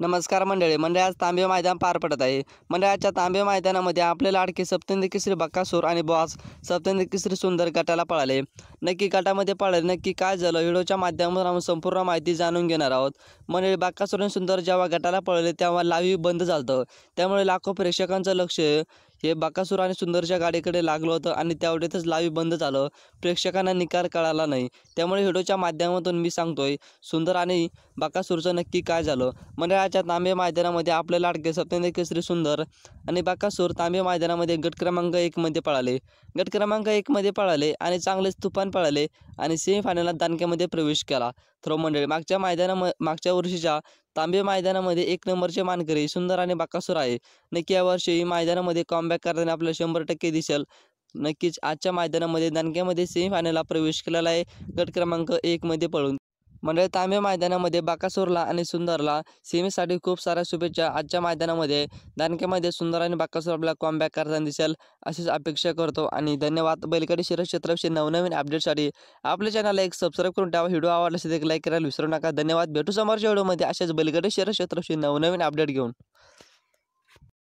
नमस्कार मंडळी आज तांबे मैदान पार पडत आहे। मंडळाच्या तांबे मैदानामध्ये आपले लाडके सप्तहिंद केसरी बकासूर आणि बॉस सप्तहिंद केसरी सुंदर गटाला पळाले। नक्की गटामध्ये पळाले नक्की काय झालं व्हिडिओच्या माध्यमातून आपण संपूर्ण माहिती जाणून घेणार आहोत। मंडळी बकासूर आणि सुंदर जेव्हा गटाला पळाले तेव्हा लाईव्ह बंद झालं, त्यामुळे लाखो प्रेक्षकांचं लक्ष हे बकासूर आणि सुंदरच्या गाडीकडे लागलं होतं आणि त्यावेळेतच लाईव्ह बंद झालं। प्रेक्षकांना निकाल कळाला नाही, त्यामुळे व्हिडिओच्या माध्यमातून मी सांगतोय सुंदर आणि बकासूरचं नक्की काय झालं। मंडळाच्या तांबे मैदानामध्ये आपले लाडके सप्तहिंद केसरी सुंदर आणि बकासूर तांबे मैदानामध्ये गट क्रमांक 1 मध्ये पळाले। गट क्रमांक 1 मध्ये पळाले आणि चांगलेच तुफान पळाले आणि सेमीफायनलला दानक्यामध्ये प्रवेश केला। तर मंडळी मागच्या वर्षीच्या तांबे मैदानामध्ये 1 नंबरचे मानकरी सुंदर आणि बकासूर आहे। नक्की या वर्षी मैदानामध्ये कमबॅक करताना आपल्याला 100% दिसेल। नक्कीच आजच्या मैदानामध्ये दानक्यामध्ये सेमीफायनलला प्रवेश केलेला आहे गट क्रमांक 1 मध्ये पळून। मंडळी तांबे मैदानामध्ये बकासूरला आणि सुंदरला सेमीसाठी खूप साऱ्या शुभेच्छा। आजच्या मैदानामध्ये दानक्यामध्ये सुंदर आणि बकासूर आपल्याला कमबॅक करताना दिसेल अशीच अपेक्षा करतो आणि धन्यवाद। बैलगाडी शर्यत क्षेत्राविषयी नवनवीन अपडेटसाठी आपल्या चॅनलला एक सबस्क्राईब करून ठेवा। व्हिडिओ आवडला असेल तर एक लाईक करायला विसरू नका। धन्यवाद। भेटू समोरच्या व्हिडिओमध्ये अशाच बैलगाडी शर्यत क्षेत्राविषयी नवनवीन अपडेट घेऊन।